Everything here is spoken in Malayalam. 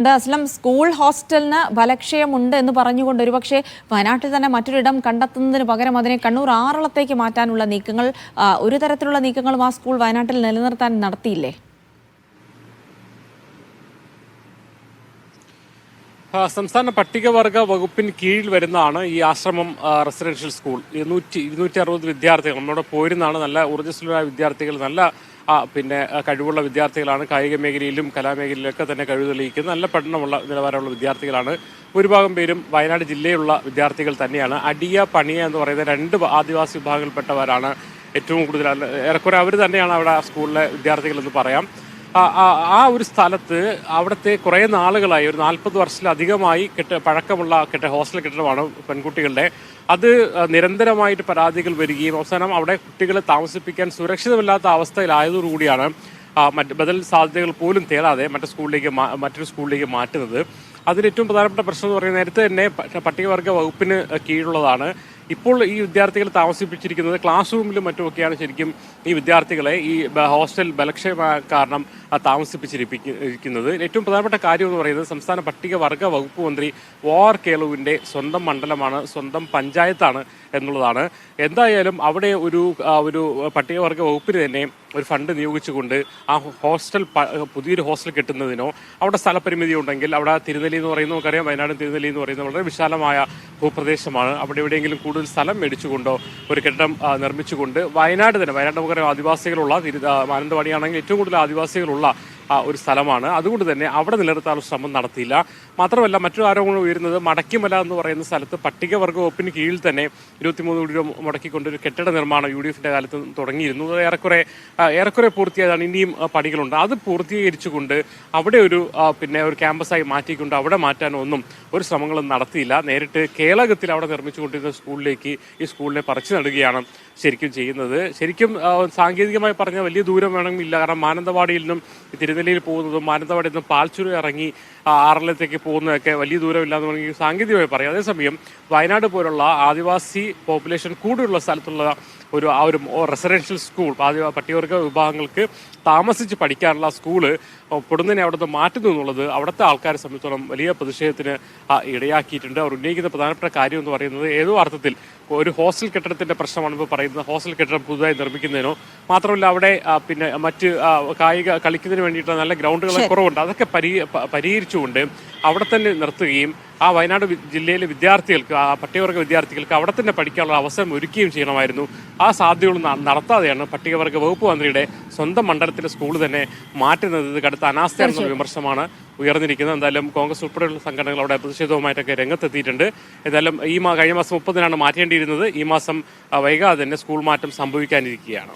അസ്ലം സ്കൂൾ ഹോസ്റ്റലിന് ബലക്ഷയമുണ്ട് എന്ന് പറഞ്ഞുകൊണ്ട് ഒരുപക്ഷെ വയനാട്ടിൽ തന്നെ മറ്റൊരിടം കണ്ടെത്തുന്നതിന് പകരം അതിനെ കണ്ണൂർ ആറളത്തേക്ക് മാറ്റാനുള്ള നീക്കങ്ങൾ ഒരു തരത്തിലുള്ള നീക്കങ്ങളും ആ സ്കൂൾ വയനാട്ടിൽ നിലനിർത്താൻ നടത്തിയില്ലേ? സംസ്ഥാന പട്ടികവർഗ വകുപ്പിന് കീഴിൽ വരുന്നതാണ് ഈ ആശ്രമം റെസിഡൻഷ്യൽ സ്കൂൾ. 260 വിദ്യാർത്ഥികൾ നമ്മുടെ പോരുന്നാണ്. നല്ല ഊർജ്ജസ്വലരായ വിദ്യാർത്ഥികൾ, നല്ല കഴിവുള്ള വിദ്യാർത്ഥികളാണ്. കായിക മേഖലയിലും കലാമേഖലയിലൊക്കെ തന്നെ കഴിവ് തെളിയിക്കുന്ന നല്ല പഠനമുള്ള നിലവാരമുള്ള വിദ്യാർത്ഥികളാണ്. ഭൂരിഭാഗം പേരും വയനാട് ജില്ലയിലുള്ള വിദ്യാർത്ഥികൾ തന്നെയാണ്. അടിയ പണിയ എന്ന് പറയുന്ന 2 ആദിവാസി വിഭാഗങ്ങളിൽപ്പെട്ടവരാണ് ഏറ്റവും കൂടുതൽ. ഏറെക്കുറെ അവർ തന്നെയാണ് അവിടെ സ്കൂളിലെ വിദ്യാർത്ഥികളെന്ന് പറയാം. ആ ഒരു സ്ഥലത്ത് അവിടുത്തെ കുറേ നാളുകളായി, ഒരു 40 വർഷത്തിലധികമായി പഴക്കമുള്ള ഹോസ്റ്റൽ കെട്ടിടമാണ് പെൺകുട്ടികളുടെ. അത് നിരന്തരമായിട്ട് പരാതികൾ വരികയും അവസാനം അവിടെ കുട്ടികളെ താമസിപ്പിക്കാൻ സുരക്ഷിതമല്ലാത്ത അവസ്ഥയിലായതോടുകൂടിയാണ് മറ്റ് ബദൽ സാധ്യതകൾ പോലും തേടാതെ മറ്റൊരു സ്കൂളിലേക്ക് മാറ്റുന്നത്. അതിന് ഏറ്റവും പ്രധാനപ്പെട്ട പ്രശ്നം എന്ന് പറയുന്നത് നേരത്തെ തന്നെ പട്ടികവർഗ വകുപ്പിന് കീഴിലുള്ളതാണ്. ഇപ്പോൾ ഈ വിദ്യാർത്ഥികൾ താമസിപ്പിച്ചിരിക്കുന്നത് ക്ലാസ് റൂമിലും മറ്റുമൊക്കെയാണ് ശരിക്കും ഈ വിദ്യാർത്ഥികളെ ഈ ഹോസ്റ്റൽ ബലക്ഷയ കാരണം താമസിപ്പിച്ചിരിക്കുന്നത്. ഏറ്റവും പ്രധാനപ്പെട്ട കാര്യം എന്ന് പറയുന്നത് സംസ്ഥാന പട്ടികവർഗ വകുപ്പ് മന്ത്രി OR കേളുവിൻ്റെ സ്വന്തം മണ്ഡലമാണ്, സ്വന്തം പഞ്ചായത്താണ് എന്നുള്ളതാണ്. എന്തായാലും അവിടെ ഒരു പട്ടികവർഗ വകുപ്പിന് തന്നെ ഒരു ഫണ്ട് നിയോഗിച്ചുകൊണ്ട് ആ ഹോസ്റ്റൽ പുതിയൊരു ഹോസ്റ്റൽ കെട്ടുന്നതിനോ, അവിടെ സ്ഥലപരിമിതി ഉണ്ടെങ്കിൽ അവിടെ തിരുനെല്ലി എന്ന് പറയുന്നത് നമുക്കറിയാം, വയനാട് തിരുനെല്ലി എന്ന് പറയുന്നത് വളരെ വിശാലമായ ഭൂപ്രദേശമാണ്. അവിടെ എവിടെയെങ്കിലും കൂടുതൽ സ്ഥലം മേടിച്ചുകൊണ്ടോ ഒരു കെട്ടിടം നിർമ്മിച്ചുകൊണ്ട് വയനാട് നമുക്കറിയാം ആദിവാസികളുള്ള മാനന്തവാടിയാണെങ്കിൽ ഏറ്റവും കൂടുതൽ ആദിവാസികളുള്ള ഒരു സ്ഥലമാണ്. അതുകൊണ്ട് തന്നെ അവിടെ നിലനിർത്താനുള്ള ശ്രമം നടത്തിയില്ല. മാത്രമല്ല മറ്റൊരു ആരോപണം ഉയരുന്നത് മടക്കിമല എന്ന് പറയുന്ന സ്ഥലത്ത് പട്ടികവർഗ വകുപ്പിന് കീഴിൽ തന്നെ 23 കോടി രൂപ മുടക്കിക്കൊണ്ട് ഒരു കെട്ടിട നിർമ്മാണം UDFിന്റെ കാലത്ത് തുടങ്ങിയിരുന്നു. ഏറെക്കുറെ പൂർത്തിയായതാണ്. ഇനിയും പണികളുണ്ട്. അത് പൂർത്തീകരിച്ചുകൊണ്ട് അവിടെ ഒരു ക്യാമ്പസായി മാറ്റിക്കൊണ്ട് അവിടെ മാറ്റാനൊന്നും ഒരു ശ്രമങ്ങളും നടത്തിയില്ല. നേരിട്ട് കേളകത്തിൽ അവിടെ നിർമ്മിച്ചുകൊണ്ടിരുന്ന സ്കൂളിലേക്ക് ഈ സ്കൂളിനെ പറിച്ചു നടുകയാണ് ശരിക്കും ചെയ്യുന്നത്. ശരിക്കും സാങ്കേതികമായി പറഞ്ഞാൽ വലിയ ദൂരം വേണമെന്നില്ല. കാരണം മാനന്തവാടിയിൽ നിന്നും തിരുനെല്ലിയിൽ പോകുന്നതും മാനന്തവാടിയിൽ നിന്നും പാൽച്ചുരം ഇറങ്ങി ആറളത്തേക്ക് പോകുന്നതൊക്കെ വലിയ ദൂരമില്ലാന്ന് വേണമെങ്കിൽ സാങ്കേതികമായി പറയാം. അതേസമയം വയനാട് പോലുള്ള ആദിവാസി പോപ്പുലേഷൻ കൂടുതലുള്ള സ്ഥലത്തുള്ള ഒരു റെസിഡൻഷ്യൽ സ്കൂൾ പട്ടികവർഗ വിഭാഗങ്ങൾക്ക് താമസിച്ച് പഠിക്കാനുള്ള സ്കൂള് പൊടുന്നതിനെ അവിടുന്ന് മാറ്റുന്നു എന്നുള്ളത് അവിടുത്തെ ആൾക്കാരെ സംബന്ധിച്ചോളം വലിയ പ്രതിഷേധത്തിന് ഇടയാക്കിയിട്ടുണ്ട്. അവർ ഉന്നയിക്കുന്ന പ്രധാനപ്പെട്ട കാര്യം എന്ന് പറയുന്നത് ഏതോ അർത്ഥത്തിൽ ഒരു ഹോസ്റ്റൽ കെട്ടിടത്തിന്റെ പ്രശ്നമാണ് ഇപ്പോൾ പറയുന്നത്. ഹോസ്റ്റൽ കെട്ടിടം പുതുതായി നിർമ്മിക്കുന്നതിനോ, മാത്രമല്ല അവിടെ മറ്റ് കളിക്കുന്നതിന് വേണ്ടിയിട്ടുള്ള നല്ല ഗ്രൗണ്ടുകൾ കുറവുണ്ട്. അതൊക്കെ പരിഹരിച്ചുകൊണ്ട് അവിടെ തന്നെ നിർത്തുകയും ആ വയനാട് ജില്ലയിലെ വിദ്യാർത്ഥികൾക്ക്, ആ പട്ടികവർഗ വിദ്യാർത്ഥികൾക്ക് അവിടെ തന്നെ പഠിക്കാനുള്ള അവസരം ഒരുക്കുകയും ചെയ്യണമായിരുന്നു. ആ സാധ്യതകൾ നടത്താതെയാണ് പട്ടികവർഗ വകുപ്പ് മന്ത്രിയുടെ സ്വന്തം മണ്ഡലത്തിലെ സ്കൂൾ തന്നെ മാറ്റുന്നത്. ഇത് കടുത്ത അനാസ്ഥയാണെന്നുള്ള വിമർശനമാണ് ഉയർന്നിരിക്കുന്നത്. എന്തായാലും കോൺഗ്രസ് ഉൾപ്പെടെയുള്ള സംഘടനകൾ അവിടെ പ്രതിഷേധവുമായിട്ടൊക്കെ രംഗത്തെത്തിയിട്ടുണ്ട്. എന്തായാലും കഴിഞ്ഞ മാസം 30-നാണ് മാറ്റേണ്ടിയിരുന്നത്. ഈ മാസം വൈകാതെ തന്നെ സ്കൂൾ മാറ്റം സംഭവിക്കാനിരിക്കുകയാണ്.